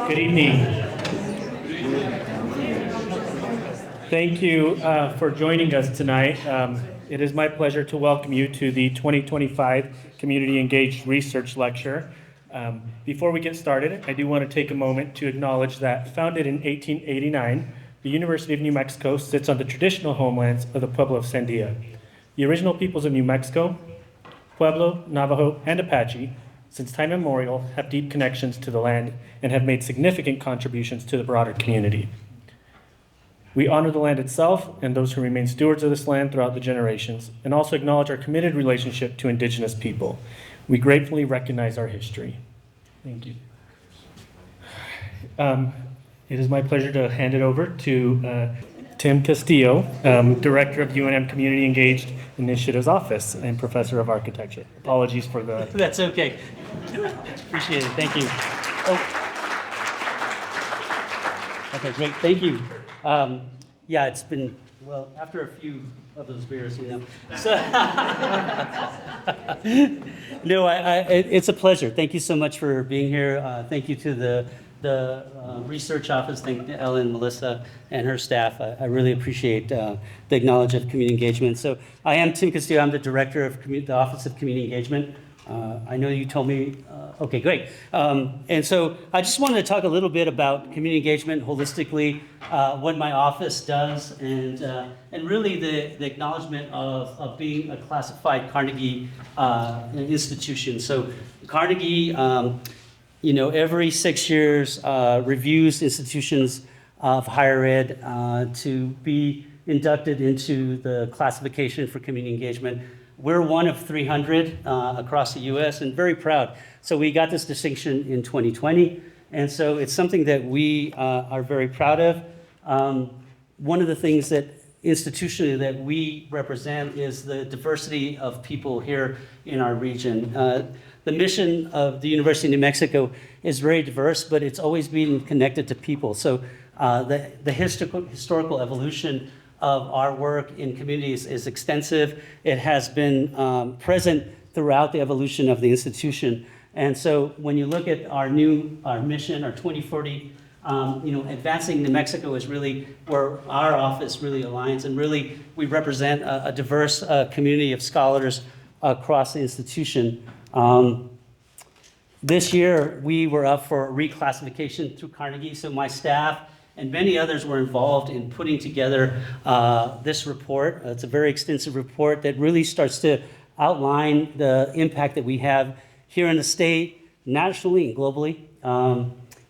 Good evening. Thank you for joining us tonight. It is my pleasure to welcome you to the 2025 Community Engaged Research Lecture. Before we get started, I do want to take a moment to acknowledge that founded in 1889, the University of New Mexico sits on the traditional homelands of the Pueblo of Sandia. The original peoples of New Mexico, Pueblo, Navajo, and Apache, since time immemorial, have deep connections to the land and have made significant contributions to the broader community. We honor the land itself and those who remain stewards of this land throughout the generations, and also acknowledge our committed relationship to Indigenous people. We gratefully recognize our history. Thank you. It is my pleasure to hand it over to Tim Castillo, Director of UNM Engaged Initiatives Office and Professor of Architecture. Apologies for the... That's okay. Appreciate it. Thank you. Oh. Okay, great. Thank you. Yeah, it's been, well, after a few of those beers, you know. So, no, it's a pleasure. Thank you so much for being here. Thank you to the research office. Thank Ellen and Melissa and her staff. I really appreciate the acknowledgement of community engagement. So I am Tim Castillo. I'm the director of the Office of Community Engagement. I know you told me, okay, great. And so I just wanted to talk a little bit about community engagement holistically, what my office does, and really the acknowledgement of being a classified Carnegie institution. So Carnegie, every 6 years reviews institutions of higher ed to be inducted into the classification for community engagement. We're one of 300 across the U.S. and very proud. So we got this distinction in 2020, and so it's something that we are very proud of. One of the things that institutionally that we represent is the diversity of people here in our region. The mission of the University of New Mexico is very diverse, but it's always been connected to people. So the historical evolution of our work in communities is extensive. It has been present throughout the evolution of the institution. And so when you look at our mission, our 2040, advancing New Mexico is really where our office really aligns, and really we represent a diverse community of scholars across the institution. This year, we were up for reclassification through Carnegie, so my staff and many others were involved in putting together this report. It's a very extensive report that really starts to outline the impact that we have here in the state, nationally and globally.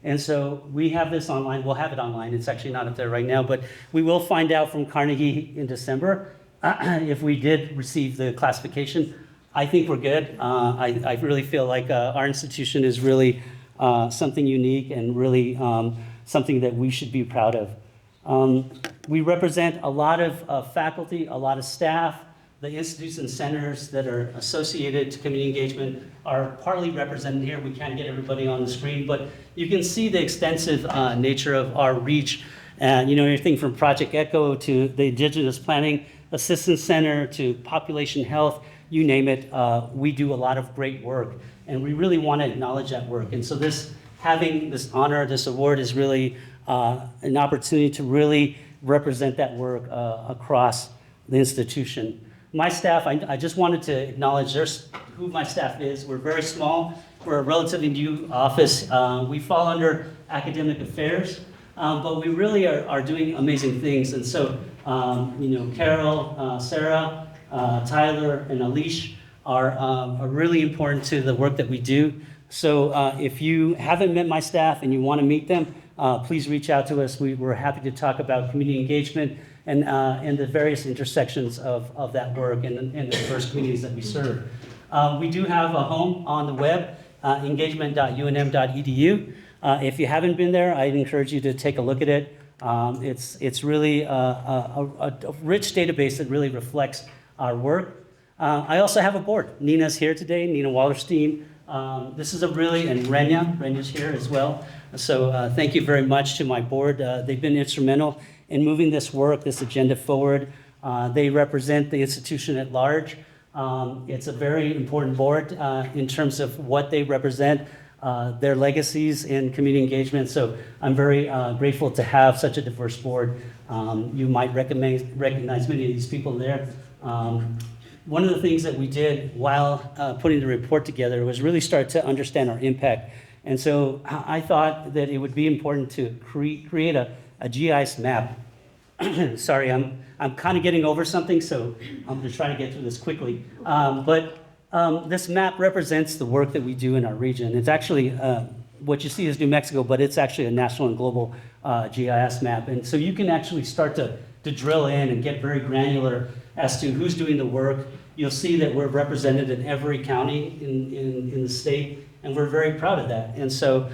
And so we have this online. We'll have it online. It's actually not up there right now, but we will find out from Carnegie in December if we did receive the classification. I think we're good. I really feel like our institution is really something unique and really something that we should be proud of. We represent a lot of faculty, a lot of staff. The institutes and centers that are associated to community engagement are partly represented here. We can't get everybody on the screen, but you can see the extensive nature of our reach. Everything from Project ECHO to the Indigenous Planning Assistance Center to Population Health, you name it. We do a lot of great work, and we really want to acknowledge that work. And so having this honor, this award is really an opportunity to really represent that work across the institution. My staff, I just wanted to acknowledge who my staff is. We're very small. We're a relatively new office. We fall under academic affairs, but we really are doing amazing things. And so, Carol, Sarah, Tyler, and Alish are really important to the work that we do. So if you haven't met my staff and you want to meet them, please reach out to us. We're happy to talk about community engagement and the various intersections of that work and the diverse communities that we serve. We do have a home on the web, engagement.unm.edu. If you haven't been there, I'd encourage you to take a look at it. It's really a rich database that really reflects our work. I also have a board. Nina's here today, Nina Wallerstein. This is and Renya's here as well. So thank you very much to my board. They've been instrumental in moving this work, this agenda forward. They represent the institution at large. It's a very important board in terms of what they represent. their legacies in community engagement. So I'm very grateful to have such a diverse board. You might recognize many of these people there. One of the things that we did while putting the report together was really start to understand our impact. And so I thought that it would be important to create a GIS map. Sorry, I'm kind of getting over something, so I'm going to try to get through this quickly. This map represents the work that we do in our region. It's actually, what you see is New Mexico, but it's actually a national and global GIS map. And so you can actually start to drill in and get very granular as to who's doing the work. You'll see that we're represented in every county in the state, and we're very proud of that. And so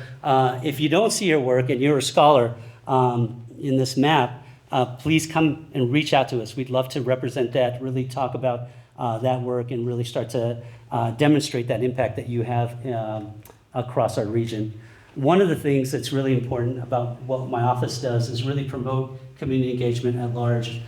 if you don't see your work and you're a scholar in this map, please come and reach out to us. We'd love to represent that, really talk about that work, and really start to demonstrate that impact that you have across our region. One of the things that's really important about what my office does is really promote community engagement at large.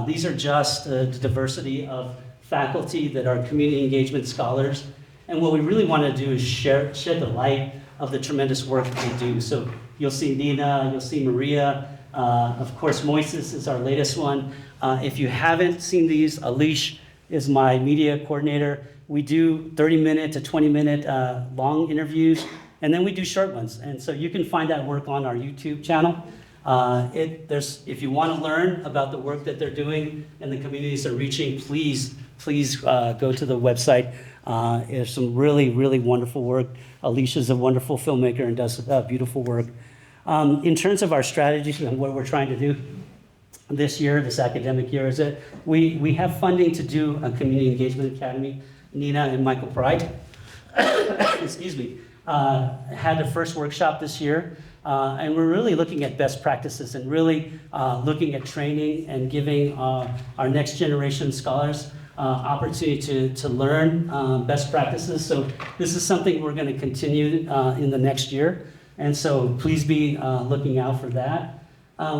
These are just the diversity of faculty that are community engagement scholars. And what we really want to do is shed the light of the tremendous work that they do. So you'll see Nina, you'll see Maria, of course Moises is our latest one. If you haven't seen these, Alish is my media coordinator. We do 30-minute to 20-minute long interviews, and then we do short ones. And so you can find that work on our YouTube channel. If you want to learn about the work that they're doing and the communities they're reaching, please go to the website. There's some really, really wonderful work. Alicia's a wonderful filmmaker and does beautiful work. In terms of our strategies and what we're trying to do this year, this academic year, is that we have funding to do a community engagement academy. Nina and Michael Pride, excuse me, had the first workshop this year. And we're really looking at best practices and really looking at training and giving our next generation scholars opportunity to learn best practices. So this is something we're going to continue in the next year. And so please be looking out for that.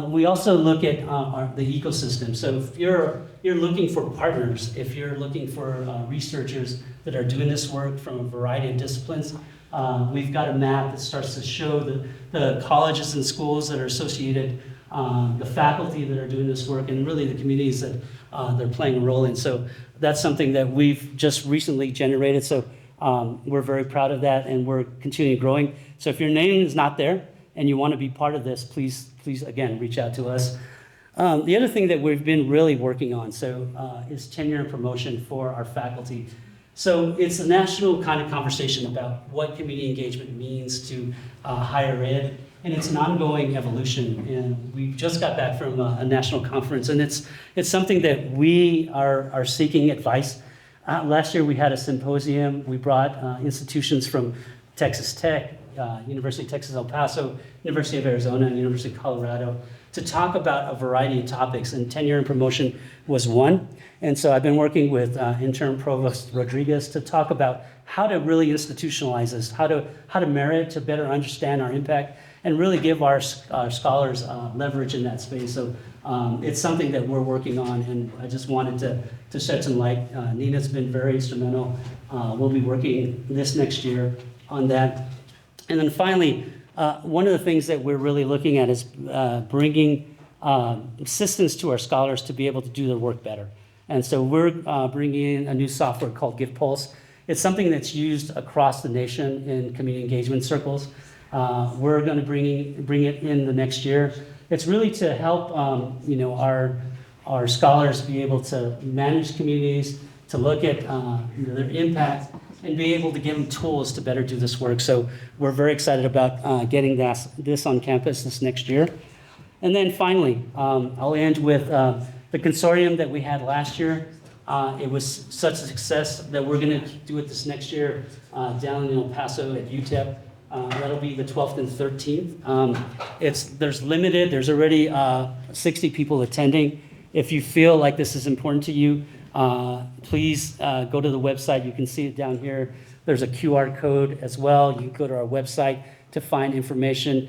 We also look at the ecosystem. So if you're looking for partners, if you're looking for researchers that are doing this work from a variety of disciplines, we've got a map that starts to show the colleges and schools that are associated, the faculty that are doing this work, and really the communities that they're playing a role in. So that's something that we've just recently generated. So we're very proud of that, and we're continuing growing. So if your name is not there and you want to be part of this, please again, reach out to us. The other thing that we've been really working on is tenure and promotion for our faculty. So it's a national kind of conversation about what community engagement means to higher ed, and it's an ongoing evolution. And we just got back from a national conference, and it's something that we are seeking advice. Last year we had a symposium. We brought institutions from Texas Tech, University of Texas El Paso, University of Arizona, and University of Colorado to talk about a variety of topics, and tenure and promotion was one. And so I've been working with intern Provost Rodriguez to talk about how to really institutionalize this, how to merit, to better understand our impact, and really give our scholars leverage in that space. So it's something that we're working on, and I just wanted to shed some light. Nina's been very instrumental. We'll be working this next year on that. And then finally, one of the things that we're really looking at is bringing assistance to our scholars to be able to do their work better. And so we're bringing in a new software called GivePulse. It's something that's used across the nation in community engagement circles. We're going to bring it in the next year. It's really to help our scholars be able to manage communities, to look at their impact, and be able to give them tools to better do this work. So we're very excited about getting this on campus this next year. And then finally, I'll end with the consortium that we had last year. It was such a success that we're going to do it this next year down in El Paso at UTEP. That'll be the 12th and 13th. There's already 60 people attending. If you feel like this is important to you, please go to the website. You can see it down here. There's a QR code as well. You can go to our website to find information.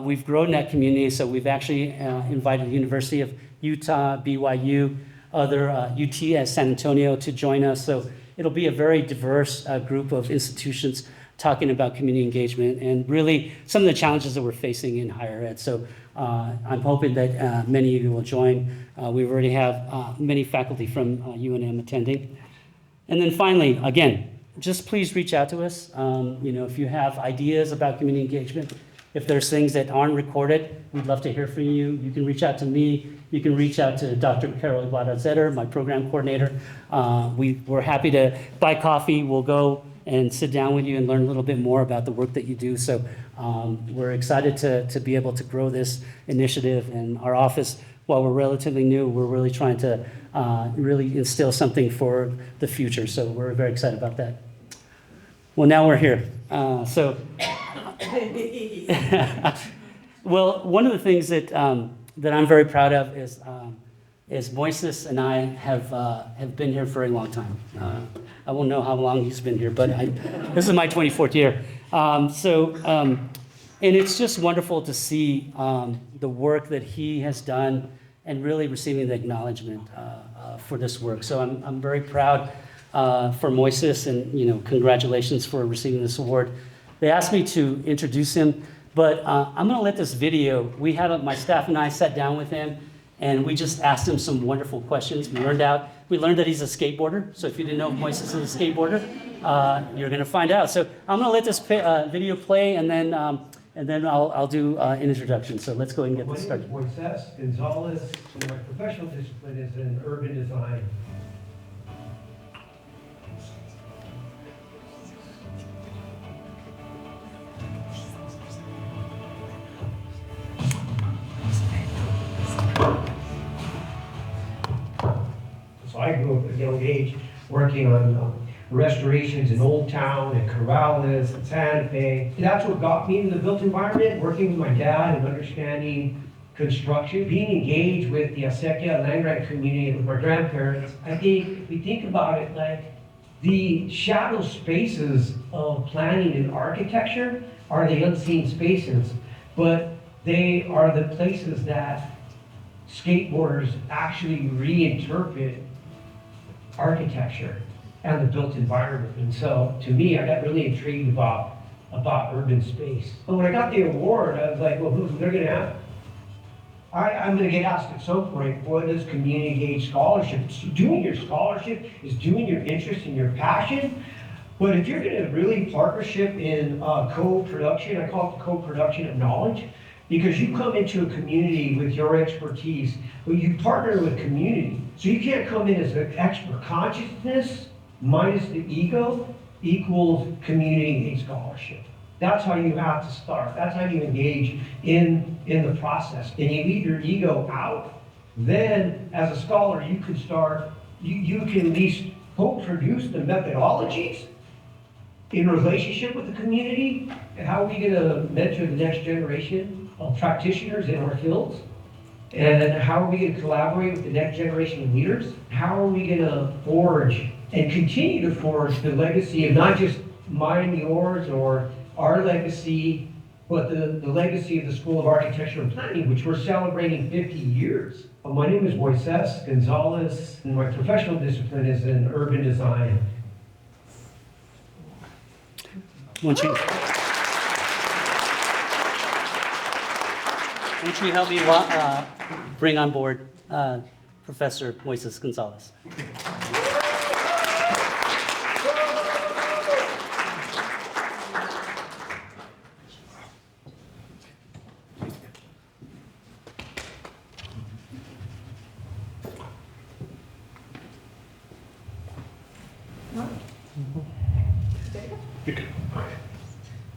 We've grown that community, so we've actually invited the University of Utah, BYU, other UT at San Antonio to join us. So it'll be a very diverse group of institutions talking about community engagement and really some of the challenges that we're facing in higher ed. So I'm hoping that many of you will join. We already have many faculty from UNM attending. And then finally, again, just please reach out to us. If you have ideas about community engagement, if there's things that aren't recorded, we'd love to hear from you. You can reach out to me. You can reach out to Dr. Carol Ibarra-Zetter, my program coordinator. We're happy to buy coffee. We'll go and sit down with you and learn a little bit more about the work that you do. So we're excited to be able to grow this initiative. And our office, while we're relatively new, we're really trying to really instill something for the future. So we're very excited about that. Well, now we're here. Well, one of the things that I'm very proud of is Moises and I have been here for a long time. I won't know how long he's been here, but this is my 24th year. And it's just wonderful to see the work that he has done and really receiving the acknowledgement for this work. So I'm very proud for Moises, and congratulations for receiving this award. They asked me to introduce him, but I'm going to let this video. My staff and I sat down with him, and we just asked him some wonderful questions. We learned that he's a skateboarder. So if you didn't know Moises is a skateboarder, you're going to find out. So I'm going to let this video play, and then I'll do an introduction. So let's go ahead and get this started. My name is Moises Gonzales, and my professional discipline is in urban design. So I grew up at a young age working on restorations in Old Town and Corrales and Santa Fe. That's what got me into the built environment, working with my dad and understanding construction, being engaged with the acequia land grant community with my grandparents. I think if we think about it, like the shadow spaces of planning and architecture are the unseen spaces, but they are the places that skateboarders actually reinterpret architecture and the built environment. And so to me, I got really intrigued about urban space. But when I got the award, I was like, well, they're gonna ask? I'm gonna get asked at some point, what is community engaged scholarship? Doing your scholarship is doing your interest and your passion. But if you're gonna really partnership in co-production, I call it the co-production of knowledge, because you come into a community with your expertise, but you partner with community. So you can't come in as an expert. Consciousness minus the ego equals community engaged scholarship. That's how you have to start. That's how you engage in the process. And you leave your ego out, then as a scholar, you can start, you can at least co-produce the methodologies in relationship with the community. And how are we gonna mentor the next generation of practitioners in our fields? And how are we gonna collaborate with the next generation of leaders? How are we gonna forge and continue to forge the legacy of not just mine, yours, or our legacy, but the legacy of the School of Architecture and Planning, which we're celebrating 50 years. My name is Moises Gonzales, and my professional discipline is in urban design. Won't you help me bring on board Professor Moises Gonzales?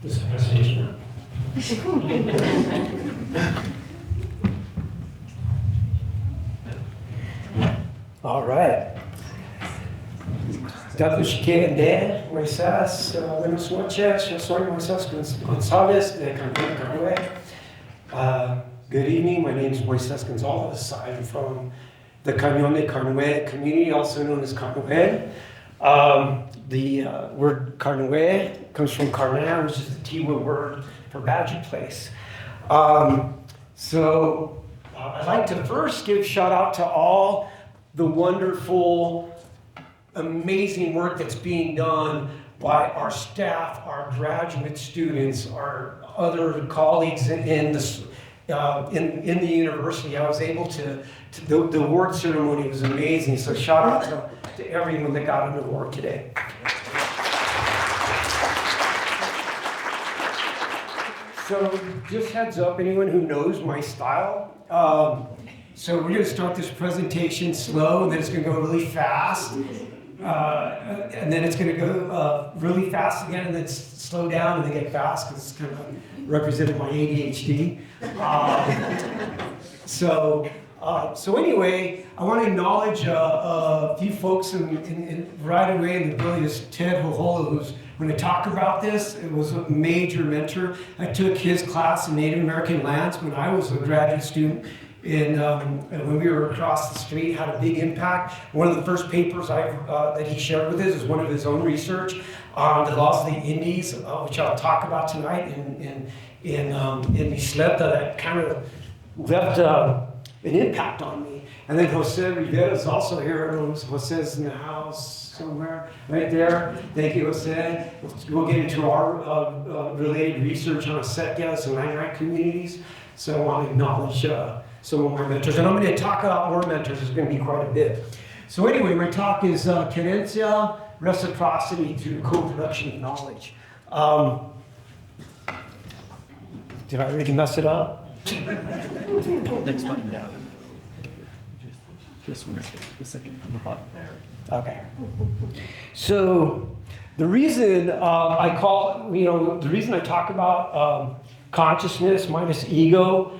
This is a presentation. All right. Dados que de Moises, buenas noches. Yo soy Moises Gonzales de Carnué. Good evening. My name is Moises Gonzales. I'm from the Cañón de Carnué community, also known as Carnué. The word Carnué comes from Carnan, which is the Tiwa word for Badger Place. I'd like to first give shout out to all the wonderful, amazing work that's being done by our staff, our graduate students, our other colleagues in the university. I was able the award ceremony was amazing. So shout out to everyone that got an award today. So just heads up, anyone who knows my style. So we're going to start this presentation slow, and then it's going to go really fast. And then it's going to go really fast again, and then slow down and then get fast, because it's kind of represented my ADHD. So anyway, I want to acknowledge a few folks right away in the building. Is Ted Hohola, who's going to talk about this. It was a major mentor. I took his class in Native American lands when I was a graduate student. And when we were across the street, had a big impact. One of the first papers that he shared with us is one of his own research on the laws of the Indies, which I'll talk about tonight in Isleta, that kind of left an impact on me. And then Jose Rivera is also here. Jose's in the house somewhere, right there. Thank you, Jose. We'll get into our related research on acequias and land communities. So I want to acknowledge some of my mentors. And I'm going to talk about more mentors. There's going to be quite a bit. So anyway, my talk is Querencia, Reciprocity through co-production of knowledge. Did I already mess it up? Next button down. This one, the second on the bottom there. Okay. So the reason the reason I talk about consciousness minus ego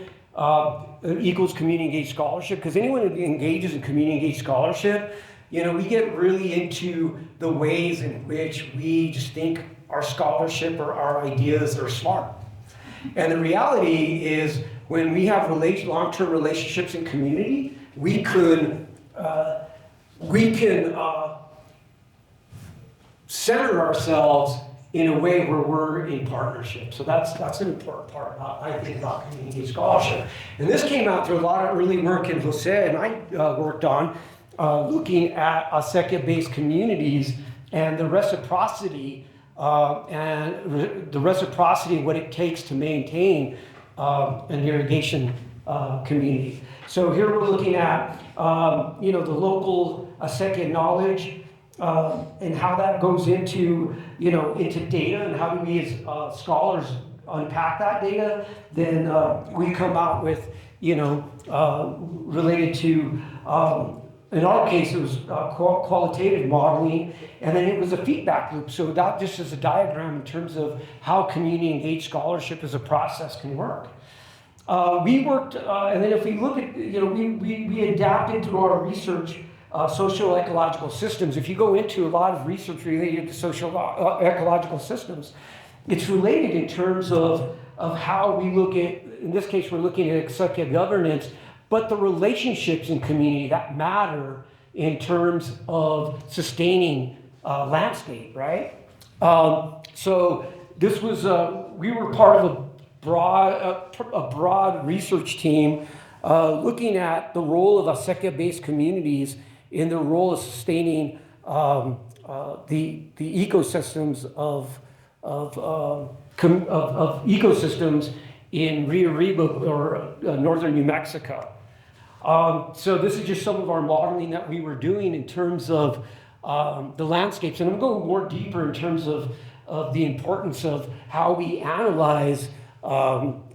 equals community engaged scholarship, because anyone who engages in community engaged scholarship, we get really into the ways in which we just think our scholarship or our ideas are smart. And the reality is, when we have long-term relationships in community, we can center ourselves in a way where we're in partnership. So that's an important part I think about community scholarship. And this came out through a lot of early work in Jose and I worked on, looking at acequia-based communities and the reciprocity what it takes to maintain an irrigation community. So here we're looking at the local acequia knowledge and how that goes into data, and how do we as scholars unpack that data. Then we come out with related to in our case, it was qualitative modeling, and then it was a feedback loop. So that just is a diagram in terms of how community engaged scholarship as a process can work. We worked, and then if we look at, we adapted through our research social-ecological systems. If you go into a lot of research related to social-ecological systems, it's related in terms of how we look at, in this case, we're looking at acequia governance, but the relationships in community that matter in terms of sustaining landscape, right? So this was, we were part of a broad research team looking at the role of acequia-based communities in the role of sustaining the ecosystems of ecosystems in Rio Arriba or northern New Mexico. So this is just some of our modeling that we were doing in terms of the landscapes, and I'm going more deeper in terms of the importance of how we analyze.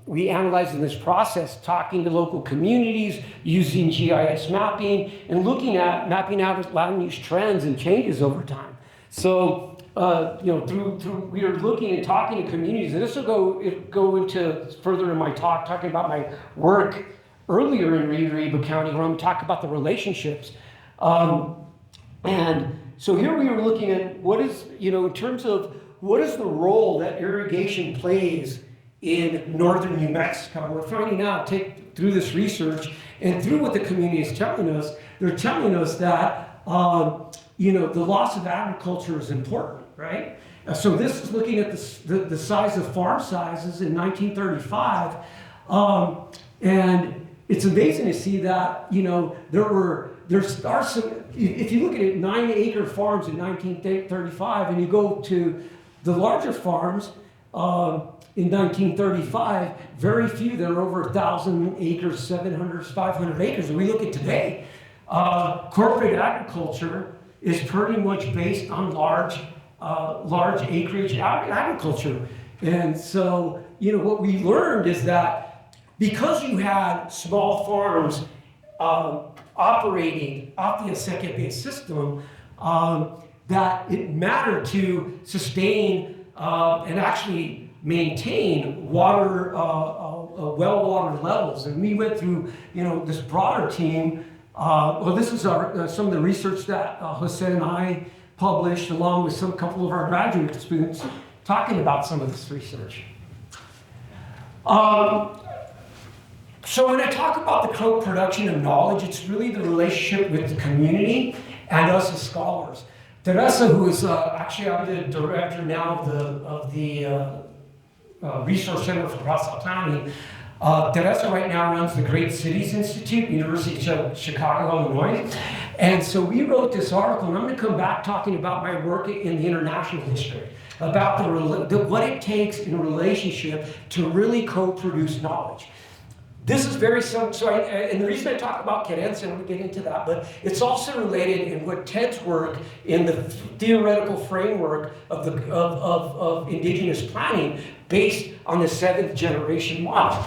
We analyze in this process, talking to local communities, using GIS mapping, and mapping out land use trends and changes over time. So, through we are looking and talking to communities, and this will go into further in my talk, talking about my work earlier in Rio Arriba County, where I'm talking about the relationships. And so here we were looking at what is, in terms of what is the role that irrigation plays in northern New Mexico. We're finding out, through this research and through what the community is telling us, they're telling us that, the loss of agriculture is important, right? So this is looking at the size of farm sizes in 1935, and it's amazing to see that, there there are some, if you look at it, 9-acre farms in 1935, and you go to the larger farms in 1935, very few that are over 1,000 acres, 700, 500 acres. And we look at today, corporate agriculture is pretty much based on large acreage agriculture. And so, you know, what we learned is that because you had small farms operating off the acequia-based system, that it mattered to sustain and actually maintain water, well water levels. And we went through, you know, this broader team. Well, this is our, some of the research that Jose and I published, along with some couple of our graduate students, talking about some of this research. So when I talk about the co-production of knowledge, it's really the relationship with the community and us as scholars. Teresa, who is actually I'm the director now of the Resource Center for Cross-Autonomy. Teresa right now runs the Great Cities Institute, University of Chicago, Illinois. And so we wrote this article, and I'm going to come back talking about my work in the international district, about what it takes in a relationship to really co-produce knowledge. This is very simple, and the reason I talk about Querencia, and we'll get into that, but it's also related in what Ted's work in the theoretical framework of indigenous planning based on the 7th generation model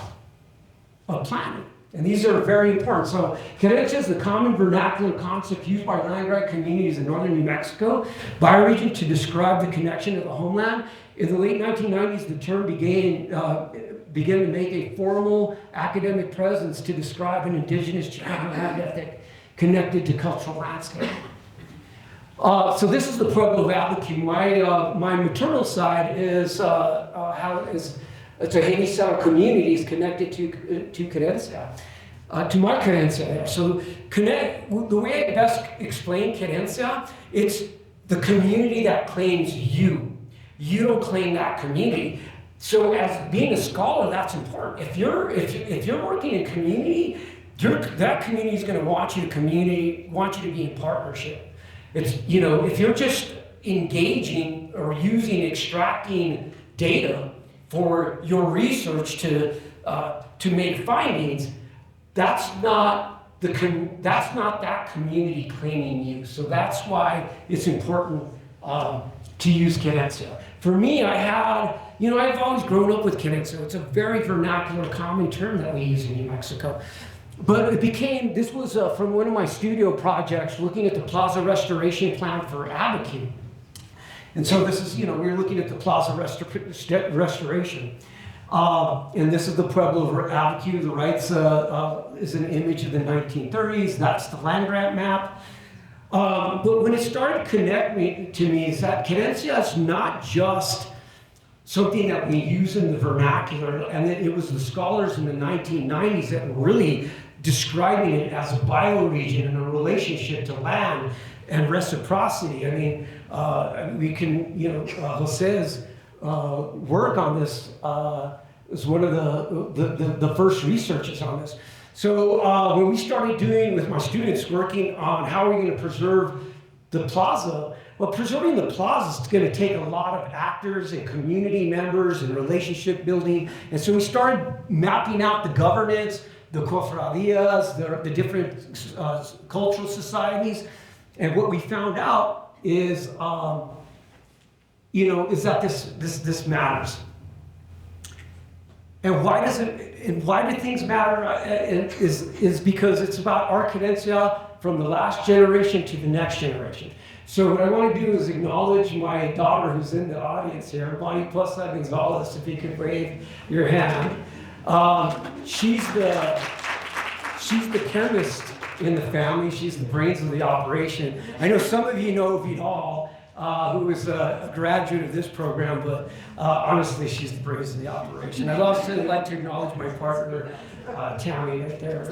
of planning. And these are very important. So Querencia is the common vernacular concept used by land-grant communities in northern New Mexico bioregion to describe the connection of the homeland. In the late 1990s, the term began to make a formal academic presence to describe an indigenous land ethic connected to cultural landscape. So this is the Pueblo Valley. My maternal side is it's a Hainizal community is connected to Querencia, to my Querencia there. So the way I best explain Querencia, it's the community that claims you. You don't claim that community. So as being a scholar, that's important. If you're working in community, that community is going to want you to be in partnership. It's, you know, if you're just engaging or extracting data for your research to make findings, that's not that community claiming you. So that's why it's important to use Querencia. For me, I've always grown up with Querencia. It's a very vernacular, common term that we use in New Mexico. But this was from one of my studio projects, looking at the plaza restoration plan for Abiquiu. And so this is, we were looking at the plaza restoration. And this is the Pueblo of Abiquiu. The right is an image of the 1930s. That's the land grant map. But when it started connecting to me is that Querencia is not just something that we use in the vernacular, and it was the scholars in the 1990s that were really describing it as a bioregion and a relationship to land and reciprocity. I mean, we can, Jose's work on this is one of the first researches on this. So when we started doing with my students working on how are we going to preserve the plaza, well, preserving the plaza is going to take a lot of actors and community members and relationship building. And so we started mapping out the governance, the cofradías, the different cultural societies. And what we found out is, is that this matters. And why does it? And why do things matter? Is because it's about our Querencia from the last generation to the next generation. So what I want to do is acknowledge my daughter who's in the audience here, Moises Gonzales, if you could wave your hand. She's the chemist in the family. She's the brains of the operation. I know some of you know Vidal, who is a graduate of this program, but honestly, she's the brains of the operation. I'd also like to acknowledge my partner, Tammy, right there.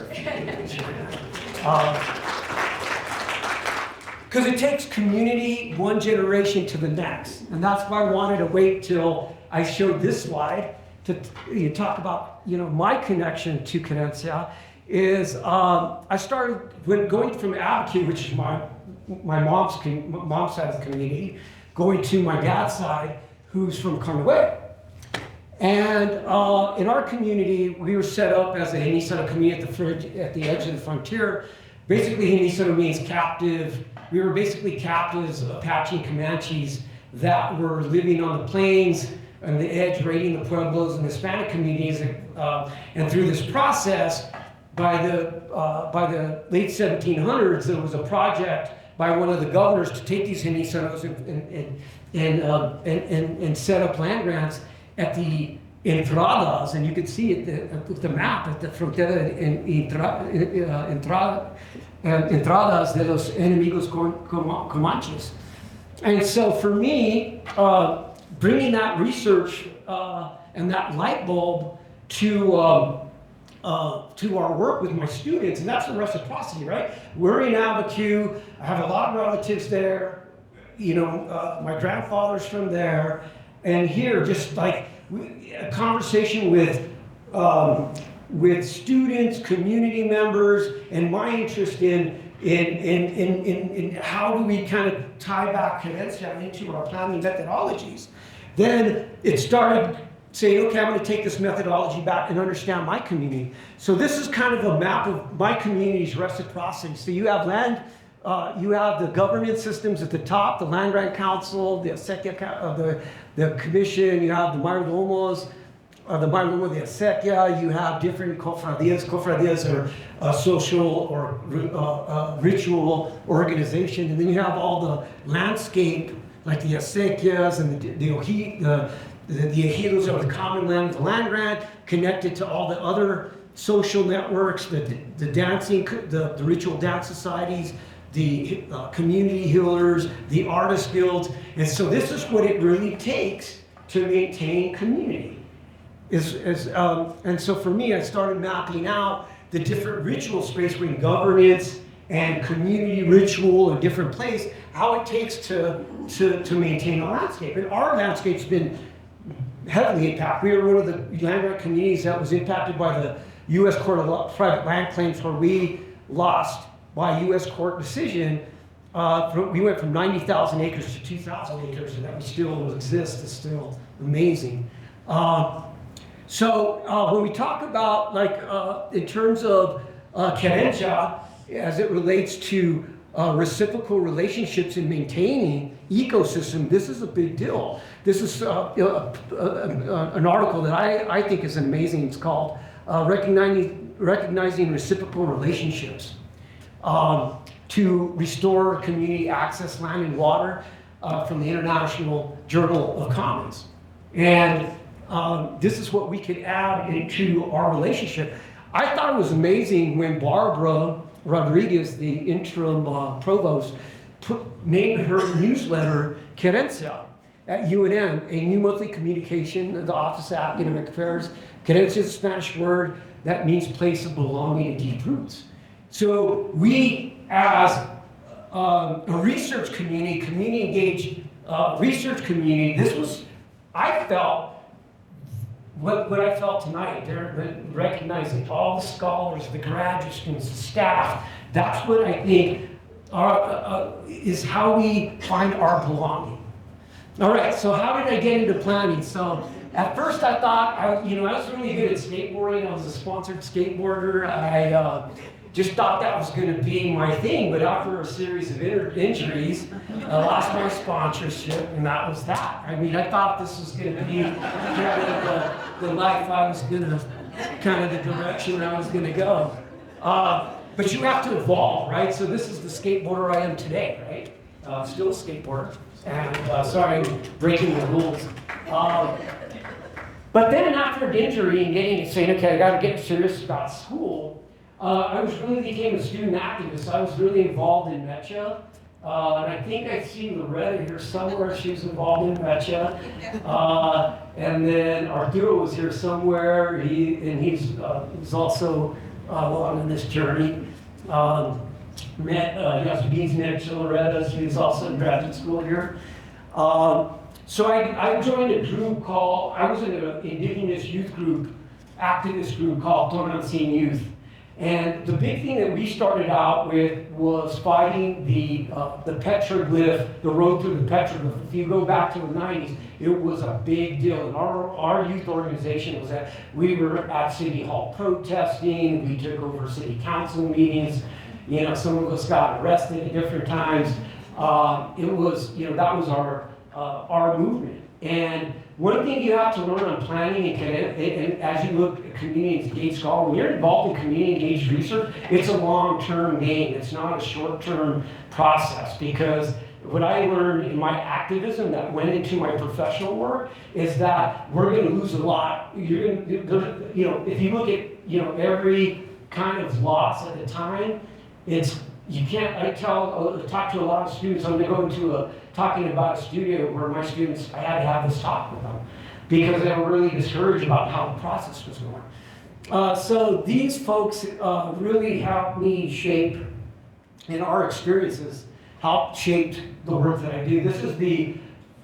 Because it takes community one generation to the next. And that's why I wanted to wait till I showed this slide you talk about, my connection to Querencia is I started when going from Abiquiu, which is my mom's side of the community, going to my dad's side, who's from Carnaway. And in our community, we were set up as a Hinisano community at the edge of the frontier. Basically, Hinisano means captive. We were basically captives, Apache and Comanches, that were living on the plains on the edge, raiding the Pueblos and Hispanic communities. And through this process, by the late 1700s, there was a project by one of the governors to take these Hinisanos and set up land grants at the entradas, and you can see it the map at the frontera entradas de los enemigos comanches. And so for me, bringing that research and that light bulb to our work with my students, and that's the reciprocity, right? We're in Abiquiu. I have a lot of relatives there. My grandfather's from there, and here, just like a conversation with students, community members, and my interest in how do we kind of tie back Querencia into our planning methodologies. Then it started saying, okay, I'm going to take this methodology back and understand my community. So this is kind of a map of my community's reciprocity. So you have land, you have the governance systems at the top, the Land Grant Council, the acequia, the commission, you have the mayordomos, the mayordomo de acequia, you have different cofradías. Cofradías are a social or ritual organization, and then you have all the landscape, like the acequias and the ejidos or the common land, the land grant, connected to all the other social networks, the dancing, the ritual dance societies, the community healers, the artist guilds. And so this is what it really takes to maintain community. And so for me, I started mapping out the different ritual space between governance and community ritual, a different place, how it takes to maintain a landscape. And our landscape's been heavily impacted. We were one of the land grant communities that was impacted by the U.S. Court of Private Land Claims, where we lost by U.S. court decision. We went from 90,000 acres to 2,000 acres, and that we still exist. It's still amazing. So when we talk about, in terms of Querencia, as it relates to reciprocal relationships in maintaining ecosystem, this is a big deal. This is an article that I think is amazing. It's called Recognizing Reciprocal Relationships to Restore Community Access Land and Water from the International Journal of Commons. And this is what we could add into our relationship. I thought it was amazing when Barbara Rodriguez, the interim provost, named her newsletter Querencia at UNM, a new monthly communication of the Office of Academic Affairs. Querencia is a Spanish word that means place of belonging and deep roots. So we, as a research community, community engaged research community, this was, I felt, what I felt tonight, they're recognizing all the scholars, the graduate students, the staff. That's what I think is how we find our belonging. All right, so how did I get into planning? So at first I thought, I was really good at skateboarding. I was a sponsored skateboarder. I just thought that was going to be my thing, but after a series of injuries, I lost my sponsorship, and that was that. I mean, I thought this was going to be kind of the life I was going to, kind of the direction I was going to go. But you have to evolve, right? So this is the skateboarder I am today, right? Still a skateboarder, and sorry, I'm breaking the rules. But then after an injury and saying, okay, I got to get serious about school, I became a student activist. I was really involved in MECHA. And I think I see Loretta here somewhere. She was involved in MECHA. And then Arturo was here somewhere. He's also along in this journey. Yasmin's next to Loretta. She was also in graduate school here. So I joined a group called, I was in an indigenous youth group, activist group called Unseen Youth. And the big thing that we started out with was fighting the petroglyph, the road through the petroglyph. If you go back to the 90s, it was a big deal. And our youth organization was that we were at City Hall protesting, we took over city council meetings, you know, some of us got arrested at different times. It was, you know, that was our movement. And one thing you have to learn on planning and as you look at community engaged scholar, when you're involved in community engaged research, it's a long-term game. It's not a short-term process, because what I learned in my activism that went into my professional work is that we're going to lose a lot. You're going to, you know, if you look at, you know, every kind of loss at the time, it's, you can't, I talk to a lot of students. I'm going to go into talking about a studio where my students, I had to have this talk with them because they were really discouraged about how the process was going. So these folks really helped me shape, and our experiences helped shape the work that I do. This is the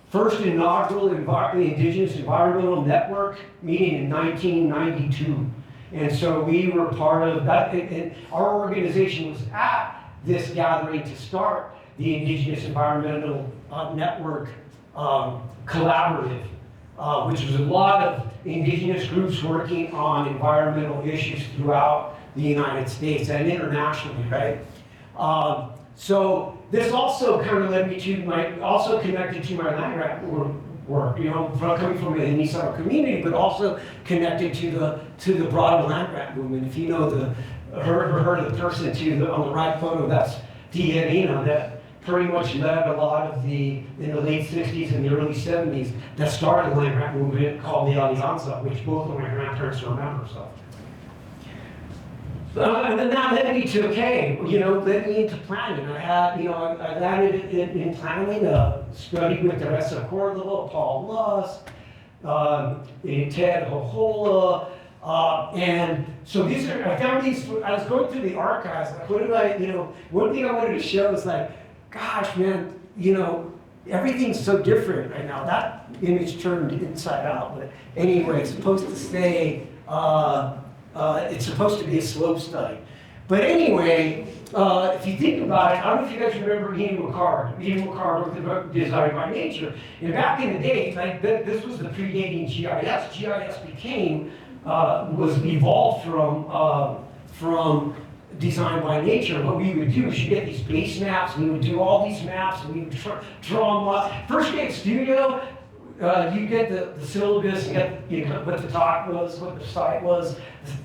first inaugural Indigenous Environmental Network meeting in 1992. And so we were part of that, and our organization was at this gathering to start the Indigenous Environmental Network Collaborative, which was a lot of Indigenous groups working on environmental issues throughout the United States and internationally, right? So this also kind of led me to also connected to my land grant work, you know, coming from an Nissan community, but also connected to the broader land grant movement. If you know heard of the person on the right photo, that's Diana, that pretty much led a lot of in the late 60s and the early 70s, that started the land grant movement called the Alianza, which both of my grandparents are members of. And then that led me to, led me into planning. I landed in planning, studied with Teresa Cordova, Paul Lusk, Ted Hohola, and so I found these, I was going through the archives, like, one thing I wanted to show is like, gosh, man, everything's so different right now. That image turned inside out, but anyway, it's supposed to say, it's supposed to be a slope study. But anyway, if you think about it, I don't know if you guys remember Ian McCard. Ian McCard wrote the book Design by Nature. And back in the day, this was the predating GIS. GIS was evolved from Design by Nature. What we would do is you get these base maps, and we would do all these maps, and we would draw them up. First day at studio, you get the syllabus, you get what the talk was, what the site was.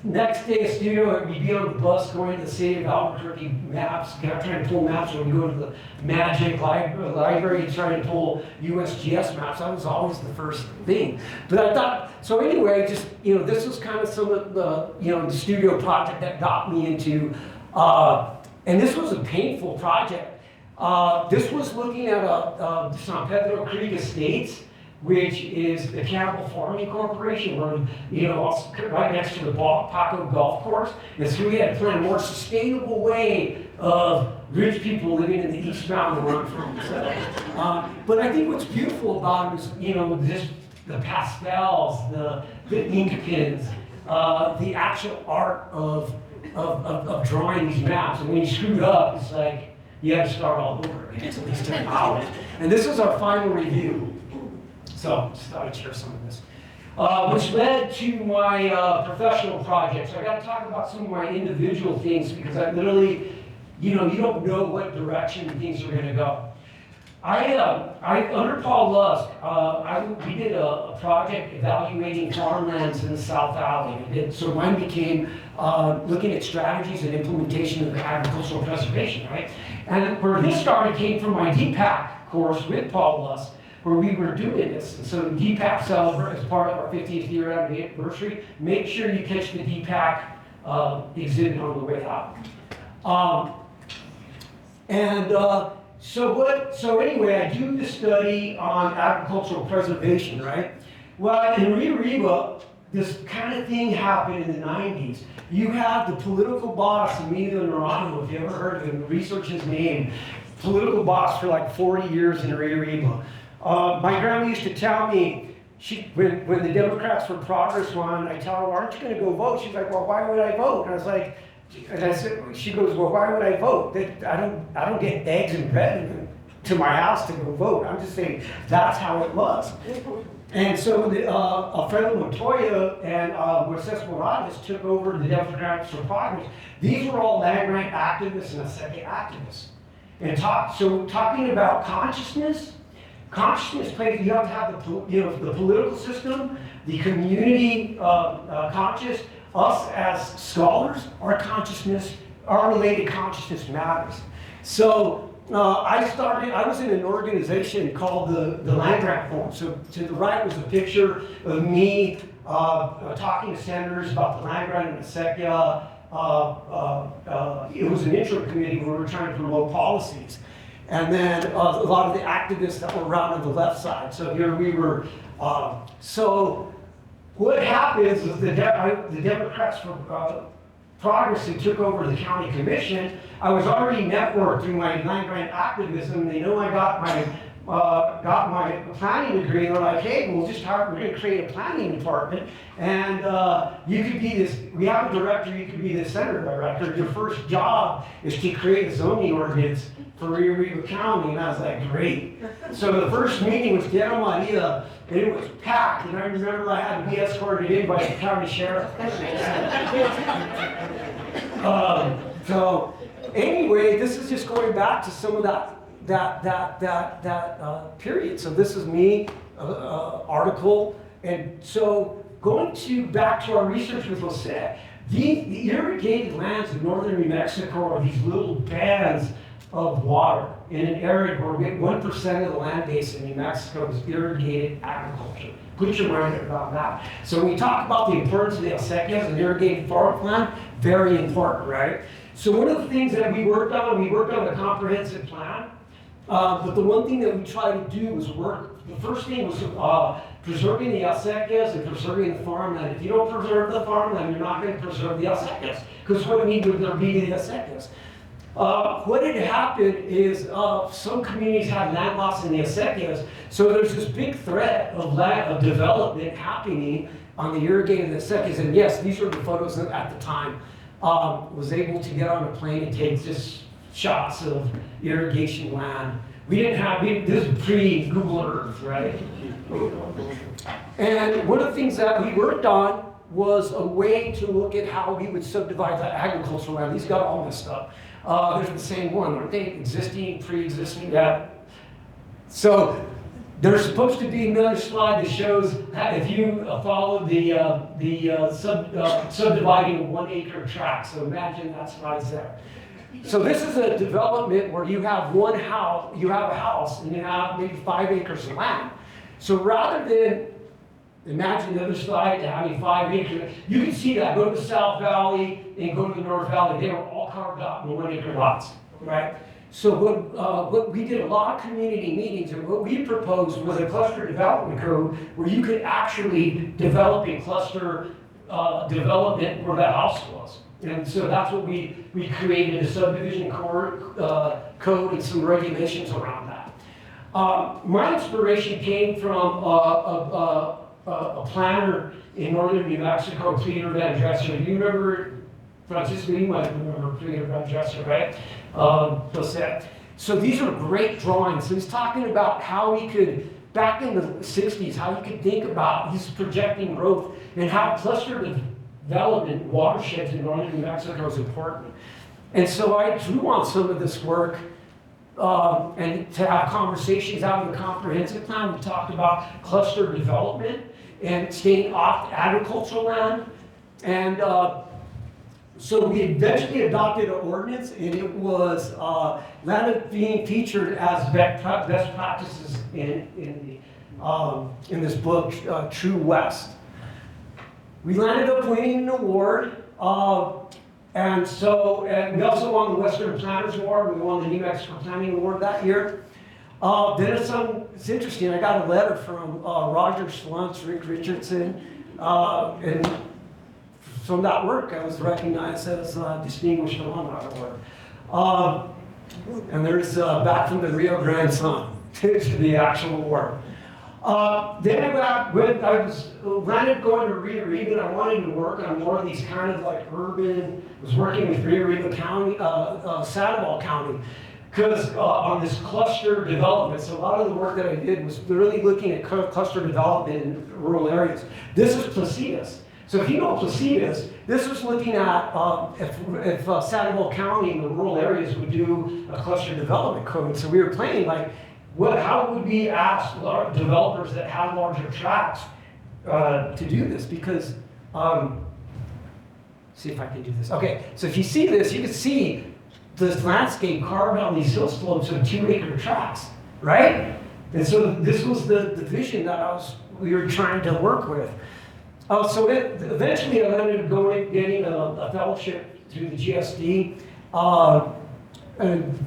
Next day at studio, we'd be on the bus going to the city of Albuquerque maps, trying to pull maps, or we go to the Magic Library and try to pull USGS maps. That was always the first thing. But I thought, so anyway, this was kind of some of the studio project that got me into, and this was a painful project. This was looking at San Pedro Creek Estates, which is the Cannibal Farming Corporation, right next to the Paco Golf Course. And so we had to plan a more sustainable way of rich people living in the East Mountain where I'm from. But I think what's beautiful about it is, the pastels, the ink pens, the actual art of drawing these maps. And when you screwed up, it's like you had to start all over again. So these took hours. And this is our final review. So just thought I'd share some of this. Which led to my professional projects. I got to talk about some of my individual things because I literally, you don't know what direction things are going to go. Under Paul Lusk, we did a project evaluating farmlands in the South Valley. So mine became looking at strategies and implementation of agricultural preservation, right? And where this started came from my DPAC course with Paul Lusk, where we were doing this. And so DPAC celebrate as part of our 50th year anniversary. Make sure you catch the DPAC exhibit on the way out. So anyway, I do the study on agricultural preservation, right? Well, in Rio Arriba, this kind of thing happened in the 90s. You have the political boss, Emilio Naranjo, if you ever heard of him, research his name, political boss for like 40 years in Rio Arriba. My grandma used to tell me, when the Democrats for Progress won, I tell her, well, aren't you going to go vote? She's like, well, why would I vote? And I was like, she goes, well, why would I vote? I don't get eggs and bread to my house to go vote. I'm just saying that's how it was. And so Alfredo Montoya and Moises Gonzales took over the Democrats for Progress. These were all land grant activists and acequia activists. And talking about consciousness plays, you have to have the political system, the community conscious, us as scholars, our related consciousness matters. So I was in an organization called the Land Grant Forum. So to the right was a picture of me talking to senators about the land grant and acequia. It was an interim committee where we were trying to promote policies. And then a lot of the activists that were around on the left side. So here we were. So what happens is the Democrats for Progress who took over the county commission, I was already networked through my land grant activism. They know I got my planning degree, and they're like, hey, we're going to create a planning department, and you could be this, we have a director, you could be the center director. Your first job is to create a zoning ordinance for Rio Rico County, and I was like, great. So the first meeting was Guerra Maria, and it was packed, and I remember I had to be escorted in by the county sheriff. So anyway, this is just going back to some of that period. So this is me, article, and so back to our research with Jose, the irrigated lands of northern New Mexico are these little bands of water in an area where 1% of the land base in New Mexico is irrigated agriculture. Put your mind around that. So when we talk about the importance of the acequias and irrigated farmland, very important, right? So one of the things that we worked on a comprehensive plan. But the one thing that we tried to do was the first thing was preserving the acequias and preserving the farmland. If you don't preserve the farmland, you're not going to preserve the acequias. Because what we need would there be the acequias? What had happened is some communities had land loss in the acequias, so there's this big threat of development happening on the irrigated acequias. And yes, these are the photos that at the time was able to get on a plane and take just shots of irrigation land. This is pre-Google Earth, right? And one of the things that we worked on was a way to look at how we would subdivide the agricultural land. These got all messed up. They're the same one, aren't they? Existing, pre-existing, yeah. So there's supposed to be another slide that shows that if you follow the subdividing of 1 acre tract. So imagine that slide's there. So this is a development where you have a house, and you have maybe 5 acres of land. So rather than imagine the other slide having 5 acres, you can see that. Go to the South Valley and go to the North Valley. They were all carved out in 1 acre lots, right? So what we did a lot of community meetings, and what we proposed was a cluster development code where you could actually develop a cluster development where that house was. And so that's what we created, a subdivision code and some regulations around that. My inspiration came from a planner in northern New Mexico, Peter Van Dresser. You remember, Francisco, you might remember Peter Van Dresser, right? So these are great drawings. So he's talking about how we could, back in the 60s, how you could think about, he's projecting growth and how cluster development watersheds in northern New Mexico is important. And so I drew on some of this work and to have conversations out of the comprehensive plan. We talked about cluster development and staying off agricultural land. And so we eventually adopted an ordinance, and it was land being featured as best practices in this book, True West. We landed up winning an award, and we also won the Western Planners Award. We won the New Mexico Planning Award that year. Then it's interesting. I got a letter from Roger Schluntz, Rick Richardson, and from that work, I was recognized as distinguished alum that award. And there's back from the Rio Grande Sun. to the actual work. Then landed going to Rio Rico, and I wanted to work on more of these kind of like urban, was working with Rio Rico County, Sandoval County, because on this cluster development. So a lot of the work that I did was really looking at cluster development in rural areas. This is Placitas. So if you know Placitas, this was looking at if Sandoval County and the rural areas would do a cluster development code. So we were planning like, how would we ask developers that have larger tracts to do this? Because, see if I can do this. Okay, so if you see this, you can see this landscape carved on these hill slopes of 2-acre tracts, right? And so this was the vision that we were trying to work with. So eventually I ended up getting a fellowship through the GSD. And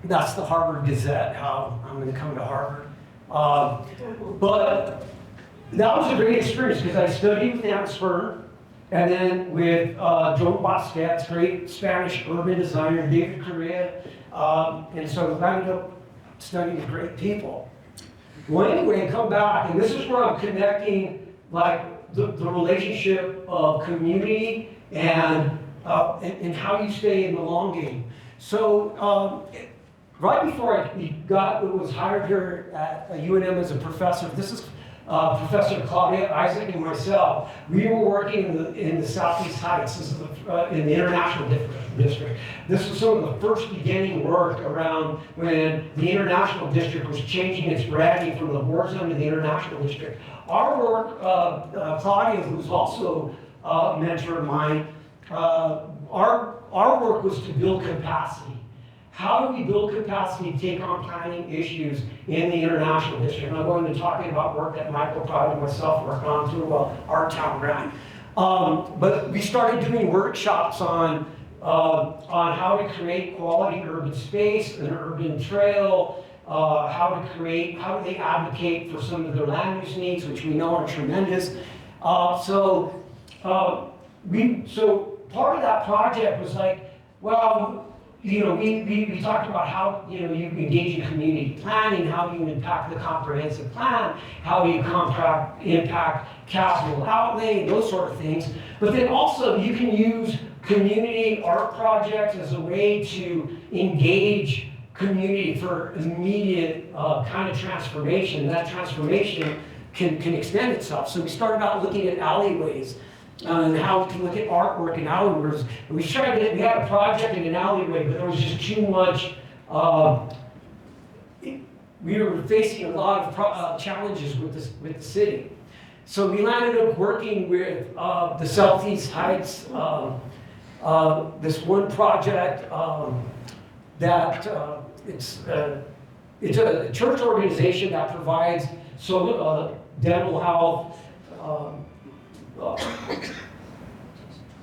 that's the Harvard Gazette, how I'm going to come to Harvard. But that was a great experience because I studied with Amsper and then with Joan Bosquet's great Spanish urban designer, David Correa. And so I ended up studying with great people. Well, anyway, come back, and this is where I'm connecting like the relationship of community and how you stay in the long game. So right before I was hired here at UNM as a professor, this is Professor Claudia, Isaac, and myself. We were working in the Southeast Heights. This is in the International District. This was some of the first beginning work around when the International District was changing its branding from the War Zone to the International District. Our work, Claudia, who's also a mentor of mine, our work was to build capacity. How do we build capacity to take on planning issues in the International District? And I'm going to talk about work that Michael Todd and myself worked on through our town grant. But we started doing workshops on how to create quality urban space, an urban trail, how do they advocate for some of their land use needs, which we know are tremendous. So part of that project was like, well, we talked about how, you engage in community planning, how you impact the comprehensive plan, how you impact capital outlay, those sort of things. But then also you can use community art projects as a way to engage community for immediate kind of transformation. And that transformation can extend itself. So we started out looking at alleyways. And how we can look at artwork in alleyways. We had a project in an alleyway, but there was just too much. We were facing a lot of challenges with the city. So we landed up working with the Southeast Heights, this one project that it's a church organization that provides dental health.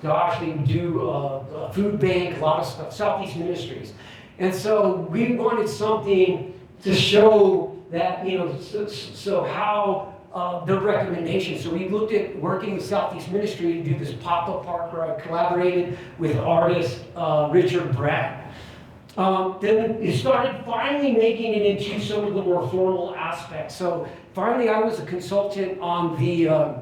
They do a food bank, a lot of stuff, Southeast Ministries. And so we wanted something to show that, so how their recommendations. So we looked at working with Southeast Ministry to do this pop-up park where I collaborated with artist Richard Bragg. Then it started finally making it into some of the more formal aspects. So finally I was a consultant on the